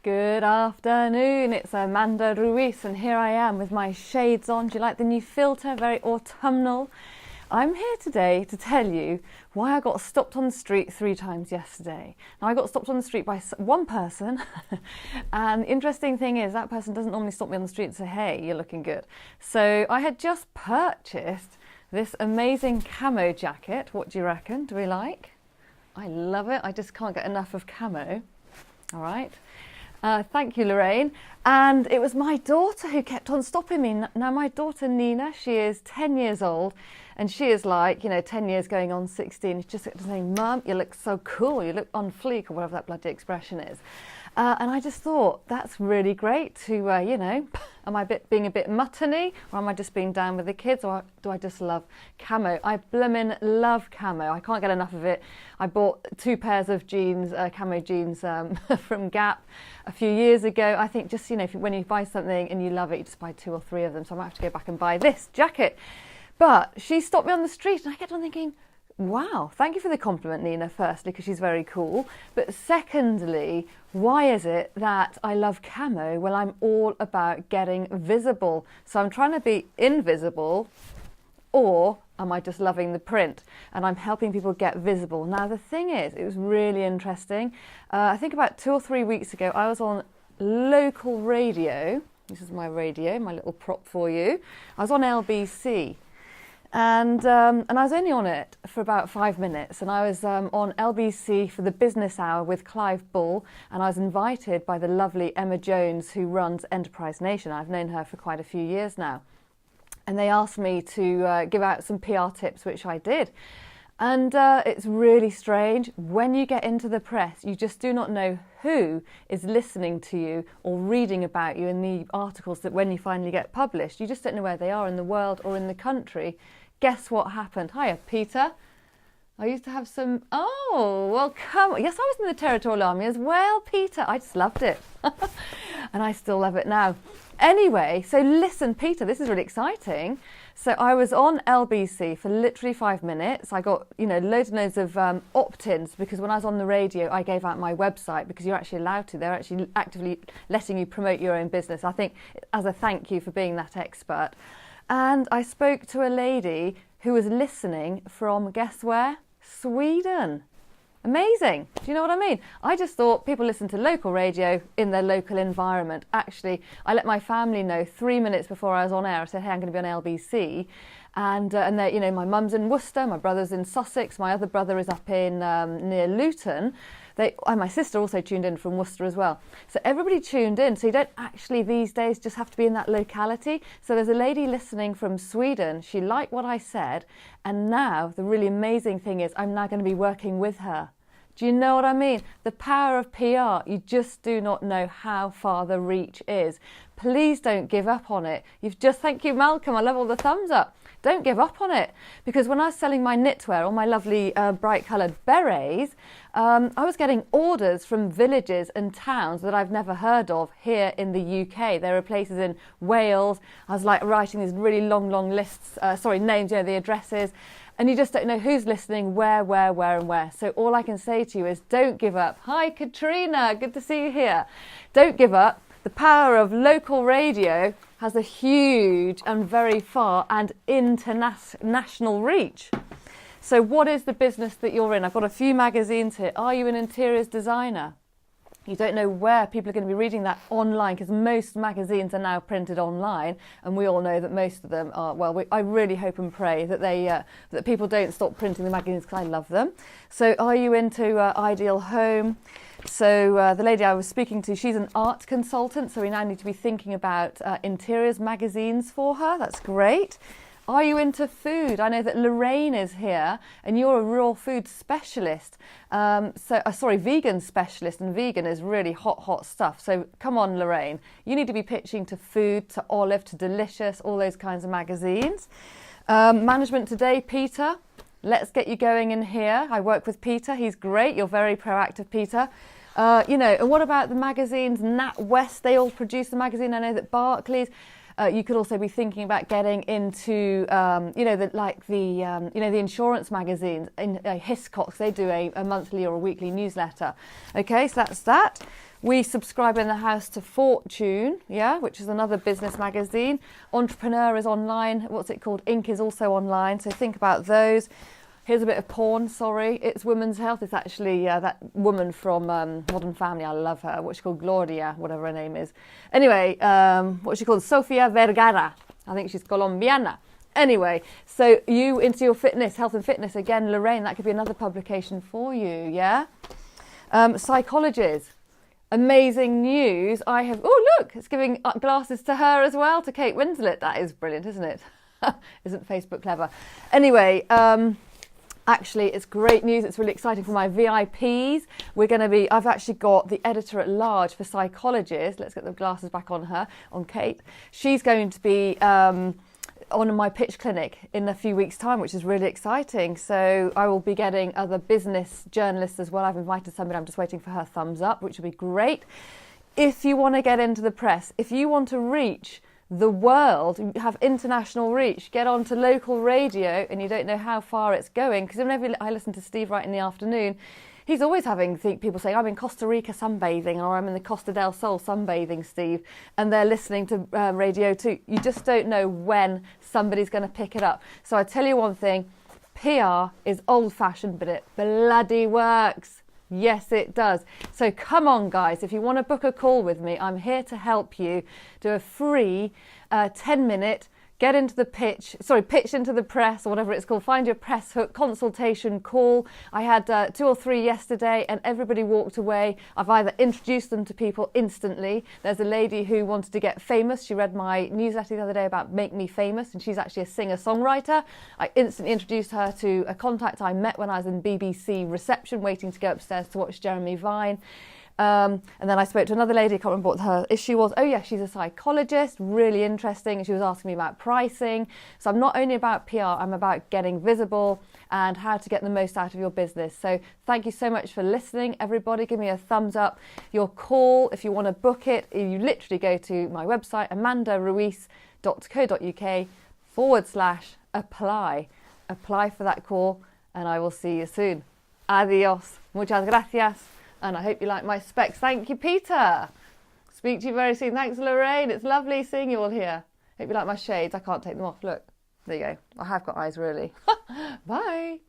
Good afternoon, it's Amanda Ruiz and here I am with my shades on. Do you like the new filter? Very autumnal. I'm here today to tell you why I got stopped on the street 3 times yesterday. Now I got stopped on the street by one person and the interesting thing is that person doesn't normally stop me on the street and say, hey, you're looking good. So I had just purchased this amazing camo jacket. What do you reckon? Do we like? I love it. I just can't get enough of camo. All right. Thank you, Lorraine. And it was my daughter who kept on stopping me. Now, my daughter, Nina, she is 10 years old and she is like, 10 years going on 16. She's just saying, Mum, you look so cool. You look on fleek or whatever that bloody expression is. And I just thought that's really great to, am I being a bit muttony or am I just being down with the kids or do I just love camo? I blimmin' love camo. I can't get enough of it. I bought 2 pairs of jeans, camo jeans from Gap a few years ago. I think just, when you buy something and you love it, you just buy 2 or 3 of them. So I might have to go back and buy this jacket. But she stopped me on the street and I kept on thinking, wow, thank you for the compliment, Nina, firstly, because she's very cool. But secondly, why is it that I love camo? Well, I'm all about getting visible. So I'm trying to be invisible, or am I just loving the print? And I'm helping people get visible. Now, the thing is, it was really interesting. I think about 2 or 3 weeks ago, I was on local radio. This is my radio, my little prop for you. I was on LBC. And I was only on it for about 5 minutes and I was on LBC for the business hour with Clive Bull and I was invited by the lovely Emma Jones who runs Enterprise Nation. I've known her for quite a few years now. And they asked me to give out some PR tips, which I did. And it's really strange. When you get into the press, you just do not know who is listening to you or reading about you in the articles that when you finally get published. You just don't know where they are in the world or in the country. Guess what happened? Hiya, Peter. I used to have some... Oh, well, come on. Yes, I was in the Territorial Army as well, Peter. I just loved it. And I still love it now. Anyway, so listen, Peter, this is really exciting. So I was on LBC for literally 5 minutes. I got, loads and loads of opt-ins because when I was on the radio, I gave out my website because you're actually allowed to. They're actually actively letting you promote your own business. I think as a thank you for being that expert. And I spoke to a lady who was listening from, guess where? Sweden. Amazing. Do you know what I mean? I just thought people listen to local radio in their local environment. Actually, I let my family know 3 minutes before I was on air. I said, hey, I'm going to be on LBC. And they, my mum's in Worcester, my brother's in Sussex, my other brother is up in near Luton. My sister also tuned in from Worcester as well. So everybody tuned in. So you don't actually these days just have to be in that locality. So there's a lady listening from Sweden. She liked what I said. And now the really amazing thing is I'm now going to be working with her. Do you know what I mean? The power of PR, you just do not know how far the reach is. Please don't give up on it. Thank you, Malcolm. I love all the thumbs up. Don't give up on it. Because when I was selling my knitwear, all my lovely bright coloured berets, I was getting orders from villages and towns that I've never heard of here in the UK. There are places in Wales. I was like writing these really long lists, names, the addresses. And you just don't know who's listening, where, and where. So all I can say to you is don't give up. Hi, Katrina. Good to see you here. Don't give up. The power of local radio has a huge and very far and international reach. So what is the business that you're in? I've got a few magazines here. Are you an interiors designer? You don't know where people are going to be reading that online because most magazines are now printed online and we all know that most of them are, I really hope and pray that that people don't stop printing the magazines because I love them. So are you into Ideal Home? So the lady I was speaking to, she's an art consultant, so we now need to be thinking about interiors magazines for her. That's great. Are you into food? I know that Lorraine is here and you're a raw food specialist. Vegan specialist, and vegan is really hot stuff. So come on, Lorraine. You need to be pitching to Food, to Olive, to Delicious, all those kinds of magazines. Management Today, Peter. Let's get you going in here. I work with Peter. He's great. You're very proactive, Peter. And what about the magazines? NatWest, they all produce the magazine. I know that Barclays. You could also be thinking about getting into, the insurance magazines. In Hiscox, they do a monthly or a weekly newsletter. Okay, so that's that. We subscribe in the house to Fortune, which is another business magazine. Entrepreneur is online. What's it called? Inc. is also online. So think about those. Here's a bit of porn, sorry. It's Women's Health. It's actually that woman from Modern Family. I love her. What's she called? Gloria, whatever her name is. Anyway, what's she called? Sofia Vergara. I think she's Colombiana. Anyway, so you into your fitness, health and fitness. Again, Lorraine, that could be another publication for you, yeah? Psychologists. Amazing news. Oh, look, it's giving glasses to her as well, to Kate Winslet. That is brilliant, isn't it? Isn't Facebook clever? Anyway, actually, it's great news. It's really exciting for my VIPs. I've actually got the editor at large for Psychologist. Let's get the glasses back on her, on Kate. She's going to be on my pitch clinic in a few weeks' time, which is really exciting. So I will be getting other business journalists as well. I've invited somebody. I'm just waiting for her thumbs up, which will be great. If you want to get into the press, if you want to reach the world, have international reach, get onto local radio, and you don't know how far it's going, because whenever I listen to Steve Wright in the afternoon, he's always having people saying, I'm in Costa Rica sunbathing, or I'm in the Costa del Sol sunbathing, Steve, and they're listening to Radio 2. You just don't know when somebody's going to pick it up. So I tell you one thing, PR is old-fashioned, but it bloody works. Yes, it does. So come on, guys. If you want to book a call with me, I'm here to help you. Do a free 10-minute get into the pitch into the press, or whatever it's called. Find your press hook consultation call. I had 2 or 3 yesterday, and everybody walked away. I've either introduced them to people instantly. There's a lady who wanted to get famous. She read my newsletter the other day about Make Me Famous, and she's actually a singer-songwriter. I instantly introduced her to a contact I met when I was in BBC reception, waiting to go upstairs to watch Jeremy Vine. And then I spoke to another lady, I can't remember what her issue was. Oh yeah, she's a psychologist, really interesting. And she was asking me about pricing. So I'm not only about PR, I'm about getting visible and how to get the most out of your business. So thank you so much for listening. Everybody, give me a thumbs up. Your call, if you want to book it, you literally go to my website, amandaruiz.co.uk/apply. Apply for that call, and I will see you soon. Adios. Muchas gracias. And I hope you like my specs. Thank you, Peter. Speak to you very soon. Thanks, Lorraine. It's lovely seeing you all here. Hope you like my shades. I can't take them off. Look, there you go. I have got eyes, really. Bye.